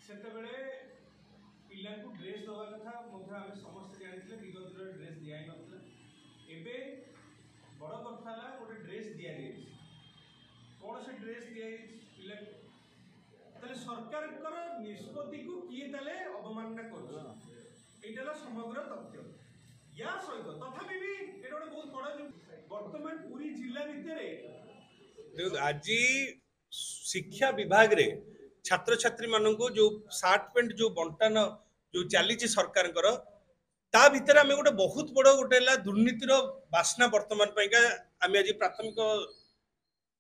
ସେତେବେଳେ ପିଲାଙ୍କୁ ଡ୍ରେସ୍ ଦେବା କଥା ମଧ୍ୟ ଆମେ ସମସ୍ତେ ଜାଣିଥିଲେ ବିଗତ ଡ୍ରେସ୍ ଦିଆ ନଥିଲା। ଏବେ ବଡ଼ କଥା ହେଲା ଗୋଟେ ଡ୍ରେସ୍ ଦିଆଯାଇଛି। କ'ଣ ସେ ଡ୍ରେସ୍ ଦିଆଯାଇଛି ପିଲାକୁ? ତାହେଲେ ସରକାରଙ୍କର ନିଷ୍ପତ୍ତିକୁ କିଏ ତାହେଲେ ଅବମାନନା କରୁଛି? ଏଇଟା ହେଲା ସମଗ୍ର ତଥ୍ୟ। या सहित तथापि भी एटा गोटे बहुत बड़ वर्तमान पूरी जिला भितर आज शिक्षा विभाग रे छात्र छात्री मानक जो सार्ट पेंट जो बंटन जो चली सरकार ता भितर आम गोटे बहुत बड़ गोटे दुर्नीतिर बास्ना वर्तमान आम आज प्राथमिक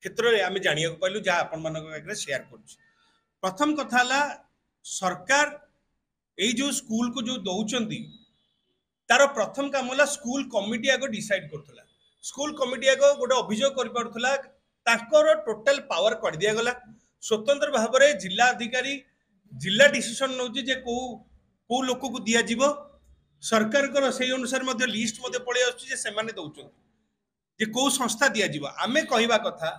क्षेत्र में आम जाना पाइलु जहाँ आपण शेयर कर। प्रथम कथा सरकार यही जो स्कूल को जो दौरान तार प्रथम काम है स्कूल कमिटी आग डिसाइड करथला। स्कूल कमिटी आग गोटे अभियोग कर पारुथला ताकर टोटल पावर कर दिया गला। स्वतंत्र भाव में जिला अधिकारी जिला डिसीजन नौची जे को लोक को दिया जीवो सरकार को से अनुसार मध्य लिस्ट मध्य पड़े आछी जे सेमाने दउछन जे को संस्था दिया जीवो। आमे कहिबा कथा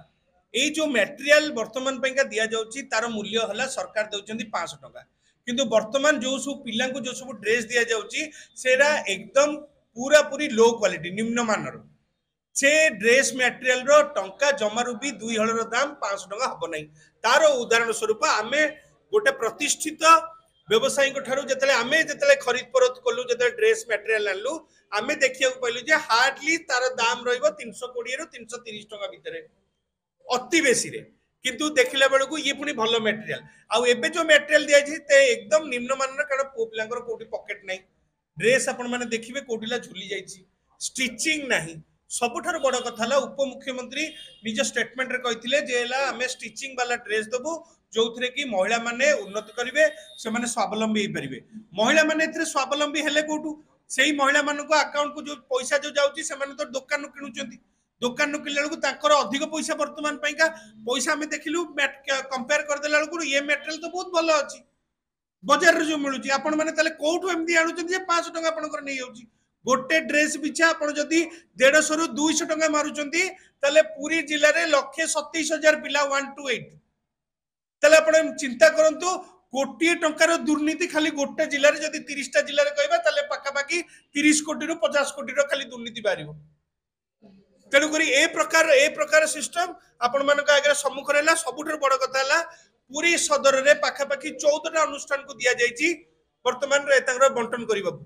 ए जो मटेरियल वर्तमान पैका दिया जाउची तार मूल्य हला सरकार दउचंदी 500 टका किंतु वर्तमान जो सब पिला को जो सब ड्रेस दिया जाउची सेरा एकदम पूरा पूरी लो क्वालिटी निम्न मानर से ड्रेस मटेरियल रो टंका जमारू भी 2 हळर दाम 500 टका हबो नै। तार उदाहरण स्वरूप आमे गोटे प्रतिष्ठित व्यवसायी को ठारू जतले आमे जतले खरीद परत कलु जतले ड्रेस मटेरियल आनलु आमे देखिया पाइलु जे हार्डली तार दाम रहइबो 320 रो 330 टका भितरे अति बेसी रे किंतु देखला बेलू ये पुणी भल मटेरियल आउ एबे जो मटेरियल दिया एकदम निम्न मानर कारण पो पिलांकर कोठी पॉकेट नहीं ड्रेस आपण माने देखिबे कोठिला झुली जाईची स्टिचिंग नहीं। सबुठार बड़ कथा उपमुख्यमंत्री निज स्टेटमेंट रे कहिथिले जे आमे स्टिचिंग वाला ड्रेस दबु जो कि महिला माने उन्नति करिवे से माने स्वावलंबी हो पारिबे। महिला माने एथरे स्वावलंबी हेले कोठु सेही महिला मानको अकाउंट को जो पैसा जो जाउची से माने तो दुकान किनुचंती दुकान किनला बेलू अधिक पैसा वर्तमान पैसा आम देखिलु कंपेयर करदेला ये मटेरियल तो बहुत भल अच्छी बजार जो मिलूँ आपण मैंने कौटू एमती आणुचे 500 टका आपंकर नहीं जाऊँगी गोटे ड्रेस पिछा आपड़ जदि 150 रू 200 टका मारुंट पूरी जिले में 1,27,000 पिला 128 ताले आपण चिंता करंतु कोटी टंकार दुर्नीति खाली गोटे जिले में जदि 30टा जिले में कहबा पाखापाखि 30 कोटी रू 50 कोटी खाली दुर्नीति बाहर तेणुक ए प्रकार सिस्टम आपण मान आगे सम्मुख रहा। सबुठ बड़ कथा पूरी सदर में पाखापाखि 14टा अनुष्ठान को दि जाइए बर्तमान बंटन करने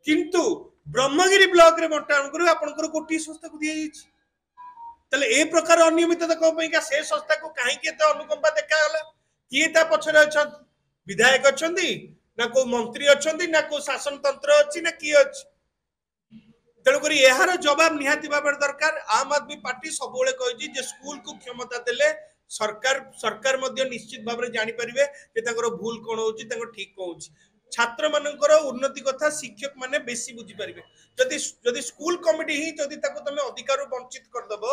किंतु ब्रह्मगिरी ब्लॉक रे बंटन कर आपंकर गोटे संस्था को दि जाइए ए प्रकार अनियमितता कौन से संस्था को कहीं अनुकंपा देखागला किए ता पछरे अच्छा विधायक अच्छा ना को मंत्री अच्छा ना को शासन तंत्र अच्छी ना किए अच्छी तेणुक यार जवाब निहाती भाव दरकार। आम आदमी पार्टी सब कही स्कूल को क्षमता देले सरकार निश्चित भाव में जानीपारे भूल कौन हो ठीक कौन हो छात्र मानकर उन्नति कथा शिक्षक माने बेसी बुझीपारे जदि स्कूल कमिटी ही जदि तुम अधिकार वंचित करदेव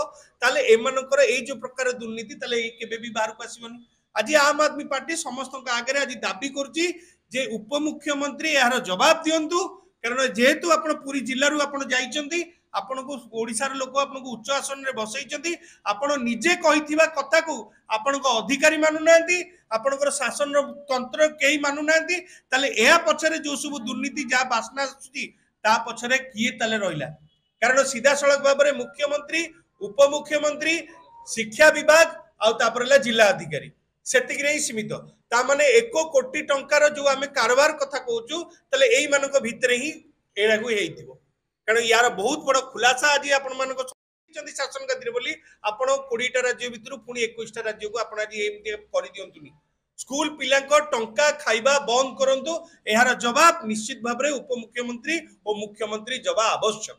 ताले एमानकर ए जो प्रकार दुर्नीति ताले केबे भी बाहर को आसीबनी। आज आम आदमी पार्टी समस्त आगे आज दाबी करुच्ची जे उपमुख्यमंत्री यार जवाब दिंतु कारण जेहेतु आप पूरी जिलू आप आपण को ओडिशार लोक आपको उच्च आसन में बसई आपण निजे कही कथा को आपण अधिकारी मानुना आपणकर शासन तंत्र कई मानुना या पछरे जो सब दुर्नीति जहाँ बास्ना ता पछरे किए ताले रहिला कारण सीधा सड़क भाव में मुख्यमंत्री उपमुख्यमंत्री शिक्षा विभाग आउला जिला अधिकारी सेतिक ही सीमित ता माने 1 कोटी टंकार जो आम कारबार कथा कहूँ ताले एई मानक भितरे ही एड़ा को हेइथिबो कारण यार बहुत बड़ खुलासा आज आपण मानक शासन गति बोली आपण 20टा राज्य भितर पुणी 21टा राज्य को आपण आज एमती कर दियंतुनी स्कूल पिला टंका खाइबा बंद करंतु यार जवाब निश्चित भाव में उपमुख्यमंत्री और मुख्यमंत्री जवाब आवश्यक।